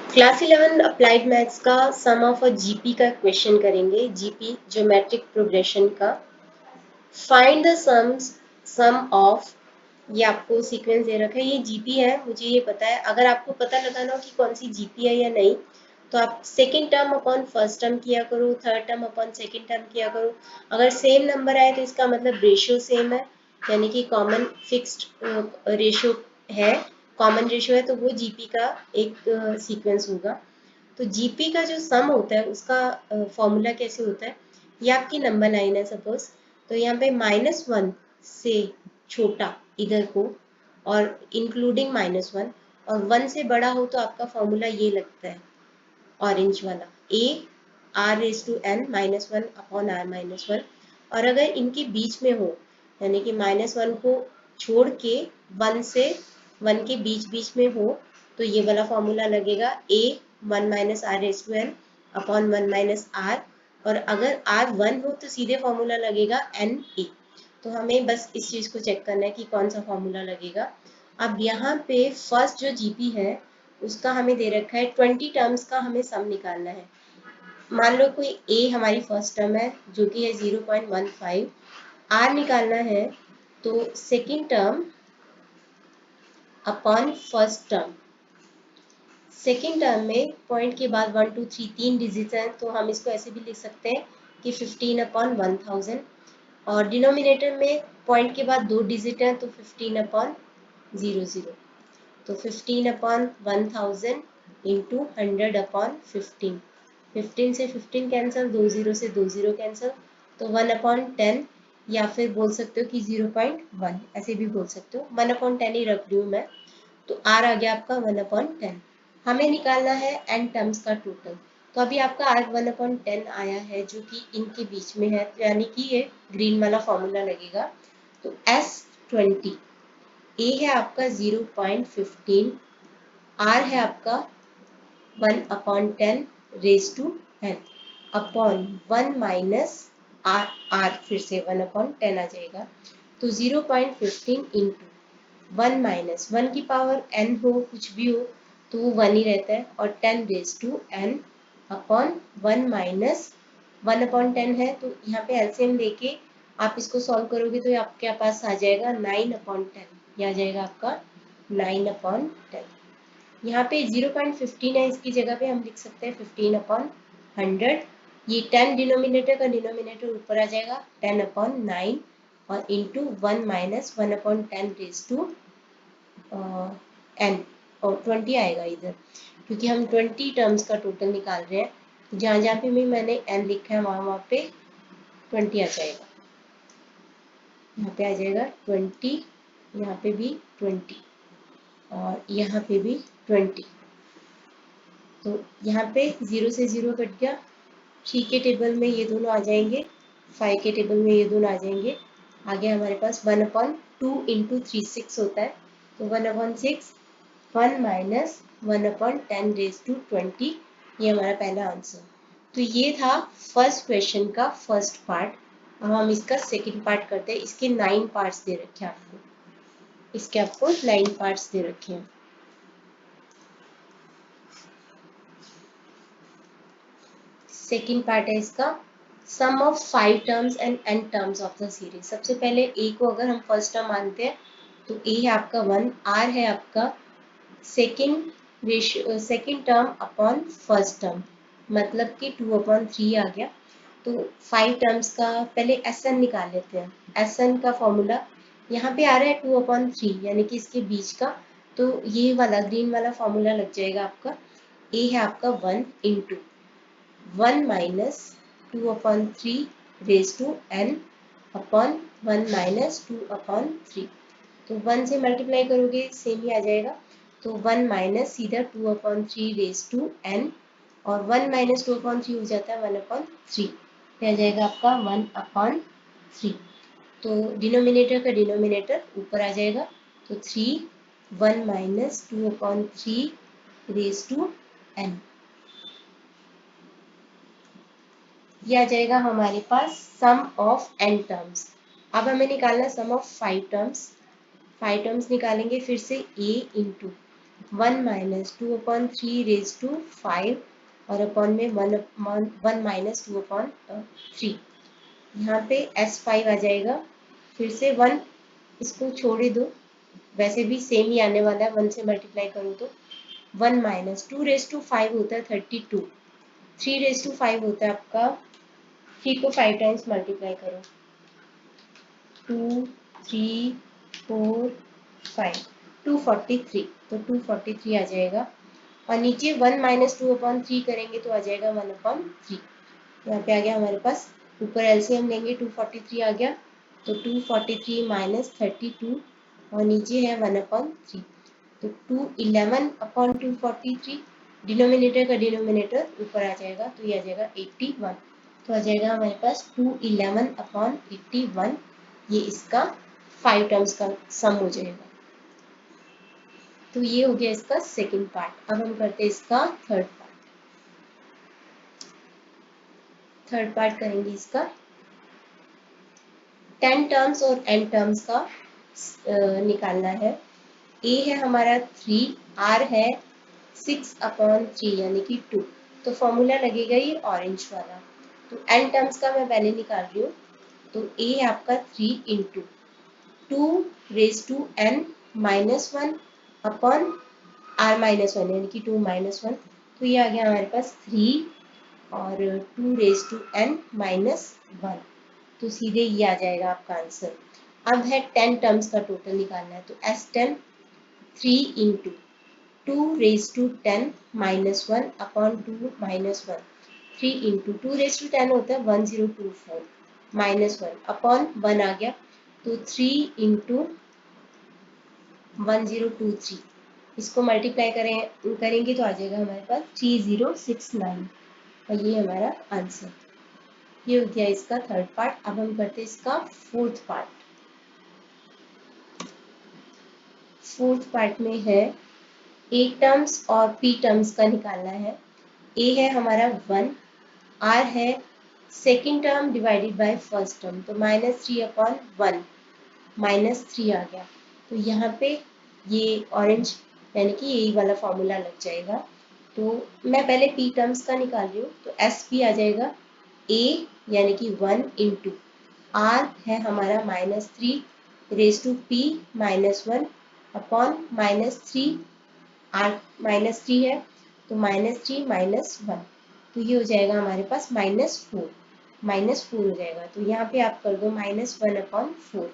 Class 11 applied maths का सम of a GP का question करेंगे। जीपी ज्योमेट्रिक प्रोग्रेशन का। फाइंड द सम ऑफ, ये आपको सीक्वेंस दे रखा है, ये जीपी है, मुझे ये पता है। अगर आपको पता लगाना हो कि कौन सी जीपी है या नहीं, तो आप second term upon first term किया करो, third term upon second term किया करो। अगर सेम नंबर आए तो इसका मतलब रेशियो सेम है, यानी कि कॉमन फिक्स्ड रेशियो है, कॉमन रेशियो है, तो वो जीपी का एक सीक्वेंस होगा। तो जीपी का जो सम होता है उसका फॉर्मूला कैसे होता है, ये आपकी नंबर लाइन है सपोज। तो यहाँ पे -1 से छोटा इधर को, और इंक्लूडिंग -1, और 1 से बड़ा हो तो आपका फॉर्मूला ये लगता है, ऑरेंज वाला, A R raise to N -1 upon R -1। और अगर इनके बीच में हो, यानी कि -1 को छोड़ के 1 से 1 के बीच बीच में हो, तो ये वाला फॉर्मूला लगेगा A 1 minus R raise to N upon 1 minus R. और अगर आर 1 हो तो सीधे फॉर्मूला लगेगा एन ए। तो हमें बस इस चीज़ को चेक करना है कि कौन सा फॉर्मूला लगेगा। अब यहाँ पे फर्स्ट जो जीपी है उसका हमें दे रखा है 20 टर्म्स का, हमें सम निकालना है। मान लो कोई ए हमारी फर्स्ट टर्म है जो कि है 0.15, आर निकालना है, तो second term upon first term. Second term में पॉइंट के बाद 1 2 3 तीन डिजिट हैं, तो हम इसको ऐसे भी लिख सकते हैं कि 15 अपॉन 1000। और डिनोमिनेटर में पॉइंट के बाद 2 डिजिट हैं, तो 15 अपॉन 00। तो 15 अपॉन 1000 इंटू 100 अपॉन 15। 15 से 15 कैंसिल, 2 0 से 2 0 कैंसिल, तो 1 अपॉन 10, या फिर बोल सकते हो कि 0.1, ऐसे भी बोल सकते हो। 1 अपॉन 10 ही रख रही हूँ मैं। तो आर आ गया आपका 1 अपॉन 10। हमें निकालना है एन टर्म्स का टोटल। तो अभी आपका आर 1 अपॉन 10 आया है जो कि इनके बीच में है, यानी कि ये ग्रीन वाला फॉर्मूला लगेगा। तो S20, ए है आपका 0.15, आर है आपका 1 upon 10 raise to N upon 1 minus R, R फिर से 1 अपॉन 10 आ जाएगा। तो 0.15 इंटू 1 माइनस 1 की पावर एन हो, कुछ भी हो तो वो 1 ही रहता है, और 10 raise to N upon 1 minus 1 upon 10 है। तो यहाँ पे एलसीएम लेके आप इसको सॉल्व करोगे तो आपके पास आ जाएगा 9 अपॉन 10, यह आ जाएगा आपका 9 अपॉन 10। यहाँ पे 0.15 है, इसकी जगह पे हम लिख सकते हैं 15 अपॉन 100। ये 10 डिनोमिनेटर का डिनोमिनेटर ऊपर आ जाएगा, 10 अपॉन 9, और into 1 minus 1 upon 10 raise to N, और 20 आएगा इधर, क्योंकि हम 20 टर्म्स का टोटल निकाल रहे हैं। तो जहाँ जहाँ पे भी मैंने एन लिखा है वहाँ वहाँ पे 20 आ जाएगा। यहाँ पे आ जाएगा 20, यहाँ पे भी 20, और यहाँ पे भी 20। तो यहाँ पे 0 से 0 कट गया, 3 के टेबल में ये दोनों आ जाएंगे, 5 के टेबल में ये दोनों आ जाएंगे। आगे हमारे पास 1 अपॉन 2 इंटू 3 6 होता है, तो 1 upon 6, 1 minus 1 upon 10 raise to 20, ये हमारा पहला आंसर। तो ये था फर्स्ट क्वेश्चन का फर्स्ट पार्ट। अब हम इसका सेकंड पार्ट करते हैं। इसके 9 पार्ट्स दे रखे हैं आपको, इसके आपको 9 पार्ट्स दे रखे हैं। सेकेंड पार्ट है इसका, sum of 5 terms and n terms of the series. सबसे पहले a को अगर हम फर्स्ट टर्म मानते हैं तो a है आपका 1, r है आपका second term upon first term, मतलब कि 2 अपॉन 3 आ गया। तो 5 टर्म्स का पहले Sn निकाल लेते हैं। Sn का फॉर्मूला यहाँ पे आ रहा है 2 अपॉन 3, यानी कि इसके बीच का, तो ये वाला ग्रीन वाला फॉर्मूला लग जाएगा आपका। a है आपका 1 into 1 minus 2 upon 3 raise to n upon 1 minus 2 upon 3। तो 1 से मल्टीप्लाई करोगे सेम ही आ जाएगा, तो 1 माइनस सीधा 2 अपॉन 3 रेज टू n, और 1 माइनस 2 अपॉन 3 हो जाता है 1 अपॉन 3, आ जाएगा आपका 1 अपॉन 3। तो डिनोमिनेटर का डिनोमिनेटर ऊपर आ जाएगा, तो 3 1 minus 2 upon 3 raise to n, ये आ जाएगा हमारे पास सम ऑफ n टर्म्स। अब हमें निकालना सम ऑफ 5 टर्म्स। 5 टर्म्स निकालेंगे फिर से a into 1 minus 2/3 raise to 5 और अपॉन में 1 माइनस 2/3। यहाँ पे S5 आ जाएगा, फिर से 1 इसको छोड़ ही दो, वैसे भी सेम ही आने वाला है, 1 से मल्टीप्लाई करूँ तो 1 माइनस 2 रेज टू 5 होता है 32, 3 रेज टू 5 होता है आपका, 3 को 5 टाइम्स मल्टीप्लाई करो, 2 3 4 5, 243, तो 243 आ जाएगा। और नीचे 1 माइनस 2/3 करेंगे तो आ जाएगा 1/3। यहाँ पे आ गया हमारे पास, ऊपर एलसीएम लेंगे 243 आ गया, तो 243 माइनस 32 और नीचे है 1/3, तो 211/243, डिनोमिनेटर का डिनोमिनेटर ऊपर आ जाएगा, तो ये आ जाएगा 81, तो आ जाएगा हमारे पास 211/81, ये इसका 5 टर्म्स का सम हो जाएगा। तो ये हो गया इसका सेकंड पार्ट। अब हम करते हैं इसका थर्ड पार्ट करेंगे इसका 10 टर्म्स और n टर्म्स का निकालना है। a है हमारा 3, r है 6/3 यानी कि 2, तो फॉर्मूला लगेगा ये ऑरेंज वाला। तो n टर्म्स का मैं पहले निकाल रही हूँ, तो a है आपका 3 into 2 raise to n minus 1 upon r minus 1 यानी कि 2 माइनस 1, तो ये आ गया हमारे पास 3 और 2 रेज टू n माइनस 1, तो सीधे ये आ जाएगा आपका आंसर। अब है 10 टर्म्स का टोटल निकालना है, तो S10 3 into 2 raise to 10 minus 1 upon 2 minus 1, 3 into 2 raise to 10 होता है 1024 माइनस 1 अपॉन 1 आ गया, तो 3 इंटू 1023, इसको मल्टीप्लाई करेंगे तो आ जाएगा हमारे पास 3069, और ये हमारा आंसर। ये हो गया इसका थर्ड पार्ट। अब हम करते हैं इसका फोर्थ पार्ट। फोर्थ पार्ट में है a टर्म्स और p टर्म्स का निकालना है। a है हमारा 1, r है second term divided by first term, तो -3/1 -3 आ गया, तो यहाँ पे ये ऑरेंज यानी कि यही वाला फॉर्मूला लग जाएगा। तो मैं पहले p टर्म्स का निकाल रही हूँ, तो s p आ जाएगा a यानी कि 1 इंटू r है हमारा -3 raise to p -1 upon -3, r -3 है तो -3 -1, तो ये हो जाएगा हमारे पास -4 हो जाएगा। तो यहाँ पे आप कर दो -1/4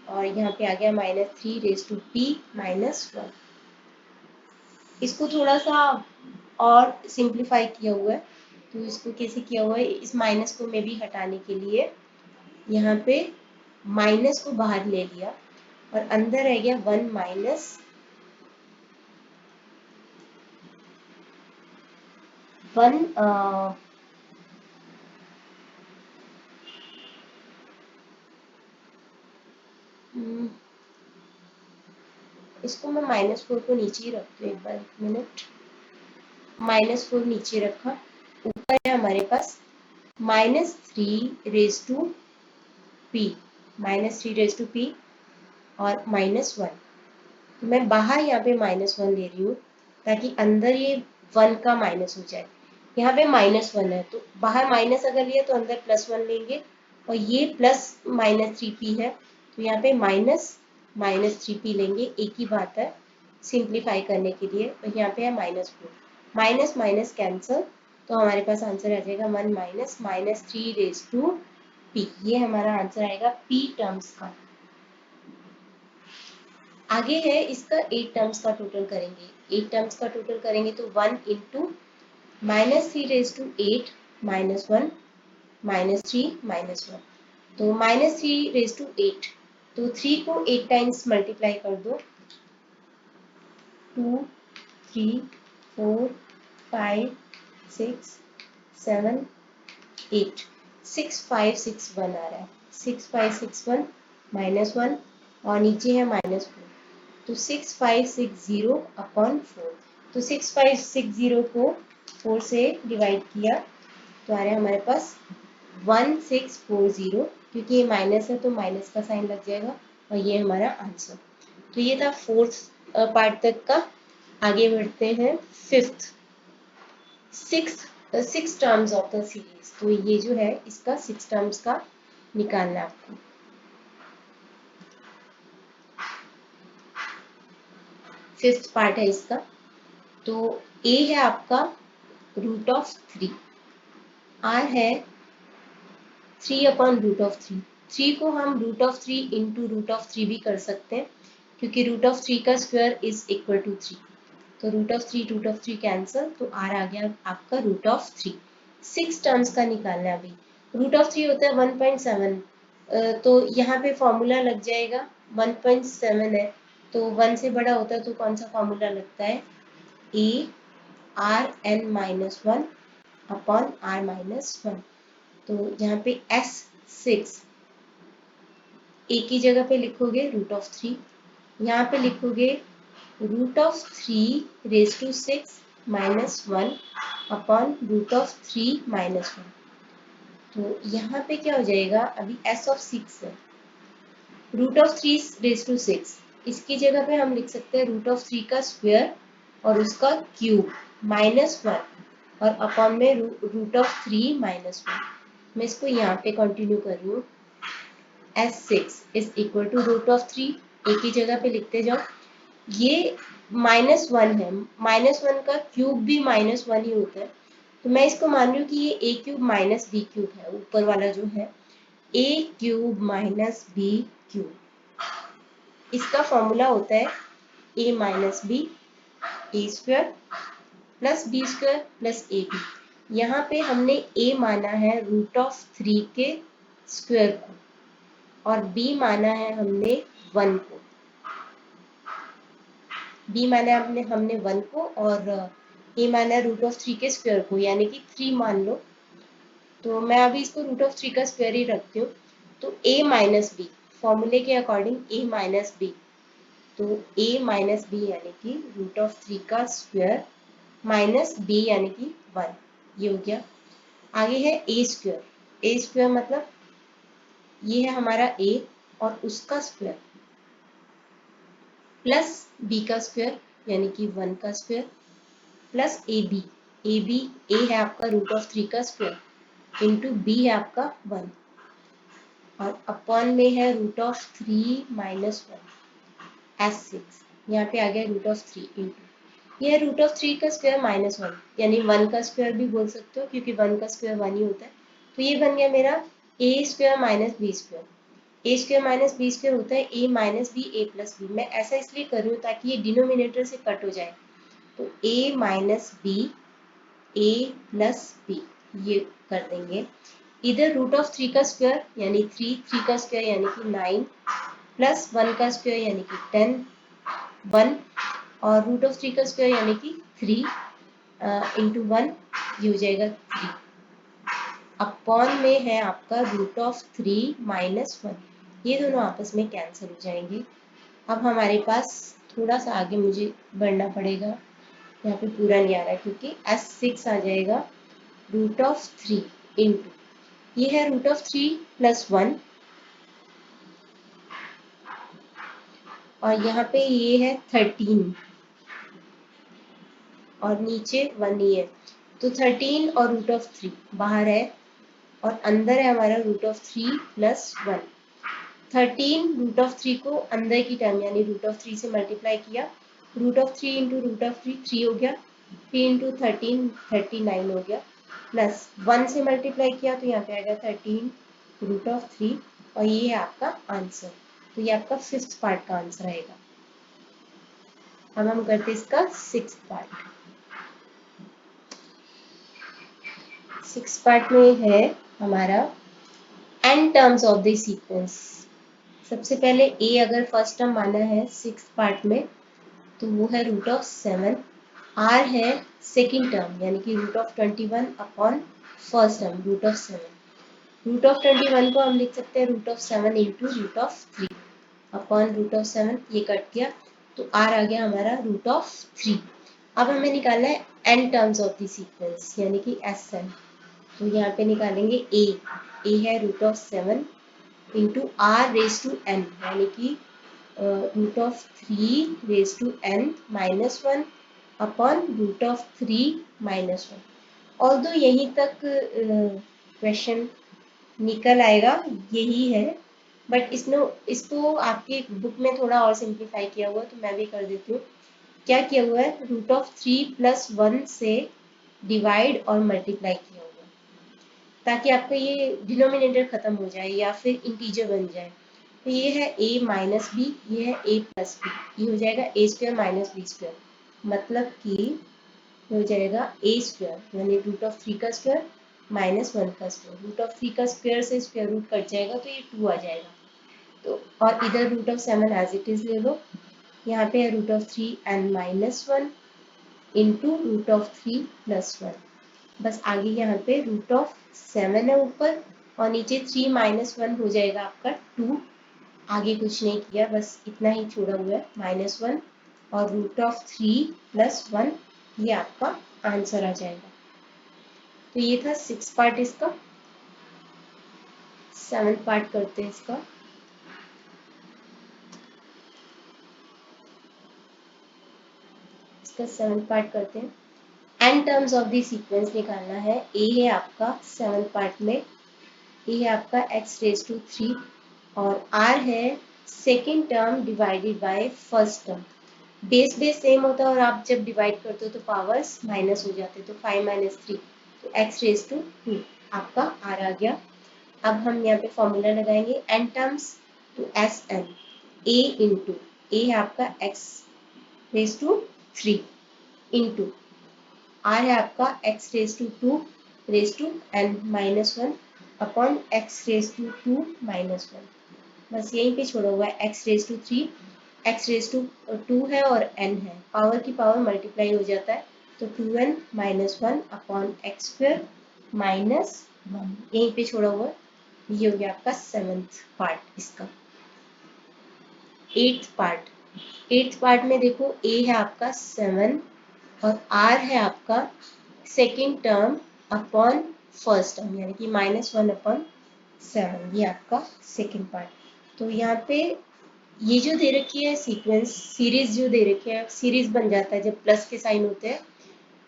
और यहाँ पे आ गया -3 रेज टू p -1। इसको थोड़ा सा और सिंप्लीफाई किया हुआ है, तो इसको कैसे किया हुआ है, इस माइनस को में भी हटाने के लिए यहाँ पे माइनस को बाहर ले लिया और अंदर रह गया 1 माइनस 1, इसको मैं -4 को नीचे ही रखती हूँ, एक बार 1 मिनट, -4 नीचे रखा, ऊपर है हमारे पास -3 raise to p, -3 raise to p और -1, तो मैं बाहर यहाँ पे -1 ले रही हूँ ताकि अंदर ये 1 का माइनस हो जाए। यहाँ पे -1 है तो बाहर माइनस अगर लिया तो अंदर +1 लेंगे, और ये प्लस -3p है तो यहाँ पे -3p लेंगे, एक ही बात है सिंप्लीफाई करने के लिए। और यहाँ पे है -4, माइनस माइनस कैंसल, तो हमारे पास आंसर आ जाएगा 1 माइनस -3 रेज टू p, ये हमारा आंसर आएगा p टर्म्स का। आगे है इसका 8 टर्म्स का टोटल करेंगे। 8 टर्म्स का टोटल करेंगे तो 1 इंटू -3 रेज टू 8 -1 -3 -1, तो -3 रेज टू 8, तो 3 को 8 टाइम्स मल्टीप्लाई कर दो, 2 3 4 5 6 7 8, 6 5 6 1 आ रहा है, 6 5 6 1 -1 और नीचे है -4, तो 6560/4, तो 6560 को 4 से डिवाइड किया तो आ रहा है हमारे पास 1640, क्योंकि ये माइनस है तो माइनस का साइन लग जाएगा, और ये हमारा आंसर। तो ये था फोर्थ पार्ट तक का। आगे बढ़ते हैं fifth, six terms of the series. तो ये जो है इसका 6 टर्म्स का निकालना है आपको। फिफ्थ पार्ट है इसका। तो ए है आपका √3, आर है 3/√3। 3 को हम √3 इंटू √3 भी कर सकते हैं, क्योंकि √3 का स्क्वायर इज इक्वल टू 3। तो √3 कैंसिल, तो आर आ गया आपका √3। 6 टर्म्स का निकालना है अभी। √3 होता है 1.7, तो यहाँ पे फॉर्मूला लग जाएगा 1.7 है, तो 1 से बड़ा होता है तो कौन सा फॉर्मूला लगता है, A R N minus 1 upon R minus 1। तो यहाँ पे S6 ए की जगह पे लिखोगे √3, यहाँ पे लिखोगे √3⁻6 माइनस 1 अपॉन √3 माइनस 1। तो यहाँ पे क्या हो जाएगा, अभी S6 है, √3⁻6, इसकी जगह पे हम लिख सकते हैं √3 का स्क्वायर और उसका क्यूब माइनस 1 और अपॉन में √3 माइनस 1। मैं इसको यहाँ पे कंटिन्यू कर रही हूँ। S6 इज इक्वल टू √3, ए की जगह पे लिखते जाओ। ये -1 है, -1 का क्यूब भी -1 ही होता है, तो मैं इसको मान रही हूँ कि ये a³ माइनस b³ है, ऊपर वाला जो है a³ माइनस b³। इसका फॉर्मूला होता है a minus b a² plus b² plus ab। यहाँ पे हमने a माना है √3 के स्क्वायर को और b माना है हमने 1 को। b माना है हमने 1 को और a माना है √3 के स्क्वायर को, यानी कि 3 मान लो। तो मैं अभी इसको √3 का स्क्वायर ही रखती हूँ। तो a माइनस बी, फॉर्मूले के अकॉर्डिंग a माइनस बी, तो a माइनस बी यानी कि √3 का स्क्वायर माइनस b यानी कि 1, ये हो गया। आगे है a² मतलब ये है हमारा a और उसका स्क्वायर प्लस b का स्क्वायर यानी कि 1 का स्क्वायर प्लस ab a है आपका √3 का स्क्वायर इंटू b है आपका 1 और अपॉन में है √3 माइनस 1 S6, यहाँ पे आ गया √3 इंटू यह √3 का स्क्वायर माइनस 1 यानी 1 का स्क्वायर भी बोल सकते हो, क्योंकि 1 का स्क्वायर 1 ही होता है। तो ये बन गया मेरा a² minus b²। a² minus b² होता है a minus b a plus b। मैं ऐसा इसलिए कर रही हूँ ताकि ये डिनोमिनेटर से कट हो जाए। तो a minus b a plus b ये कर देंगे। इधर √3 का स्क्वायर यानी 3 का स्क्वायर यानी कि 9 प्लस 1 का स्क्वायर यानी कि 10 1 और √3 का स्क्वायर यानी कि 3 इंटू 1 ये हो जाएगा 3 अपॉन में है आपका √3 माइनस 1। ये दोनों आपस में कैंसिल हो जाएंगे। अब हमारे पास थोड़ा सा आगे मुझे बढ़ना पड़ेगा, यहाँ पे पूरा नहीं आ रहा है क्योंकि S6 आ जाएगा √3 इंटू ये है √3 प्लस 1 और यहाँ पे ये है 13 और नीचे 1 ही है, तो 13 और √3 बाहर है और अंदर है हमारा √3 प्लस 1। 13 √3 को अंदर की टर्म यानी √3 से मल्टीप्लाई किया, √3 इंटू √3 3 हो गया, 3 इंटू 13 39 हो गया, प्लस 1 से मल्टीप्लाई किया तो यहाँ पे आएगा 13 √3 और ये है आपका आंसर। तो ये आपका 5th पार्ट का आंसर आएगा। अब हम करते इसका 6th पार्ट। 6th पार्ट में है हमारा n terms of the sequence. सबसे पहले a अगर फर्स्ट टर्म माना है 6th पार्ट में तो वो है √7, r है सेकेंड टर्म यानी कि √21 अपॉन फर्स्ट टर्म √7। √21 को हम लिख सकते हैं √7 इंटू √3 अपॉन √7, ये कट गया तो r आ गया हमारा √3। अब हमें निकालना है n terms of the sequence यानी कि Sn। तो यहाँ पे निकालेंगे a है √7 इंटू r⁻n यानी कि √3 raised to n minus 1 upon root of 3 minus 1। Although यहीं तक क्वेश्चन निकल आएगा, यही है, बट इसको आपकी बुक में थोड़ा और सिंप्लीफाई किया हुआ है, तो मैं भी कर देती हूँ। क्या किया हुआ है, रूट ऑफ 3 प्लस 1 से डिवाइड और मल्टीप्लाई किया हुआ है, ताकि आपका ये डिनोमिनेटर खत्म हो जाए या फिर इंटीजर बन जाए। तो ये है a माइनस बी, ये है a प्लस बी, ये हो जाएगा a square minus B square, मतलब कि हो जाएगा a स्क्वायर यानी रूट ऑफ 3 का स्क्वायर माइनस 1 का स्क्वायर। रूट ऑफ 3 का स्क्वायर से स्क्वायर रूट कट जाएगा तो ये 2 आ जाएगा। तो और इधर root of 7 as it is ले लो, यहाँ पे है root of 3 and minus 1 into root of 3 plus 1। बस आगे यहाँ पे रूट ऑफ 7 है ऊपर और नीचे 3 माइनस 1 हो जाएगा आपका 2। आगे कुछ नहीं किया, बस इतना ही छोड़ा हुआ है, माइनस 1 और रूट ऑफ 3 प्लस 1, ये आपका आंसर आ जाएगा। तो ये था 6 पार्ट इसका। 7 पार्ट करते हैं इसका। इसका 7 पार्ट करते हैं। N terms of the sequence निकालना है। ए है आपका 7 पार्ट में, ए है आपका x रेज टू 3 और r है second term divided by first term. Base same होता है और आप जब डिवाइड करते हो तो पावर्स माइनस हो जाते हैं, तो 5 माइनस 3, तो x रेज टू 2 आपका r आ गया। अब हम यहाँ पे फॉर्मूला लगाएंगे एन टर्म्स, तो S N A into A है आपका x raise to 3 into R है आपका x raise to 2 raise to N minus 1 upon x raise to 2 minus 1। बस यहीं पे छोड़ा हुआ है x raise to 3, x raise to 2 है और n है, पावर की पावर मल्टीप्लाई हो जाता है, तो 2n minus 1 upon x square minus 1, यहीं पे छोड़ा हुआ है। ये हो गया आपका 7th पार्ट इसका। 8th पार्ट में देखो a है आपका 7 और r है आपका second term upon first term, यानी कि माइनस 1 अपॉन 7, ये आपका सेकेंड पार्ट। तो यहाँ पे ये जो दे रखी है सीक्वेंस, सीरीज जो दे रखी है, सीरीज बन जाता है जब प्लस के साइन होते हैं,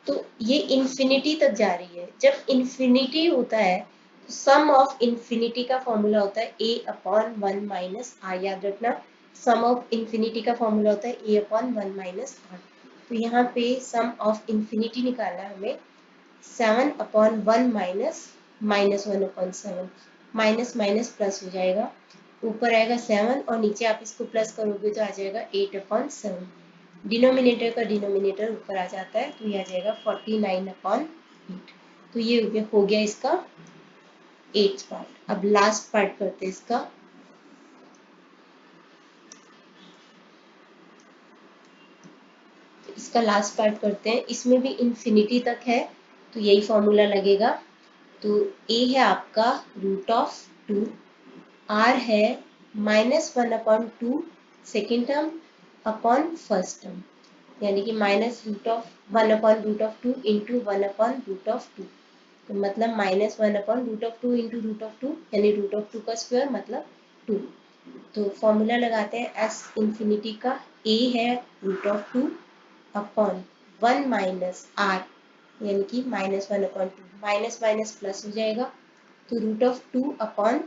तो ये इन्फिनिटी तक जा रही है। जब इन्फिनिटी होता है तो सम ऑफ इन्फिनिटी का फॉर्मूला होता है a अपॉन 1 माइनस आर, याद रखना, सम ऑफ इन्फिनिटी का फॉर्मूला होता है a अपॉन 1 माइनस आर। तो यहाँ पे सम ऑफ इन्फिनिटी निकालना है हमें, 7 upon 1 minus minus 1 upon 7, minus minus plus हो जाएगा, ऊपर आएगा 7 और नीचे आप इसको प्लस करोगे तो आ जाएगा 8 अपॉन 7। डिनोमिनेटर का डिनोमिनेटर ऊपर आ जाता है, तो ये आ जाएगा 49 अपॉन 8। तो ये हो गया इसका 8th पार्ट। अब लास्ट पार्ट करते हैं इसका। तो इसका लास्ट पार्ट करते हैं, इसमें भी इन्फिनिटी तक है, तो यही फॉर्मूला लगेगा। तो a है आपका रूट ऑफ 2, r है minus 1 upon 2 second term upon first term, यानी कि minus root of 1 upon root of 2 into 1 upon root of 2, तो मतलब minus 1 upon root of 2 into root of 2, यानी रूट ऑफ 2 का स्क्वायर मतलब 2। तो फॉर्मूला लगाते हैं एस इंफिनिटी का, a है root of 2 upon 1 minus R, यानी कि minus 1 upon 2, minus minus plus हो जाएगा, तो रूट ऑफ 2 अपॉन,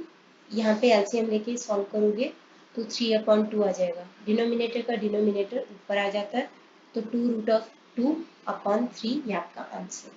यहाँ पे एलसीएम लेके सॉल्व करोगे तो 3 अपॉन 2 आ जाएगा, डिनोमिनेटर का डिनोमिनेटर ऊपर आ जाता है, तो 2 रूट ऑफ 2 अपॉन 3, ये आपका आंसर।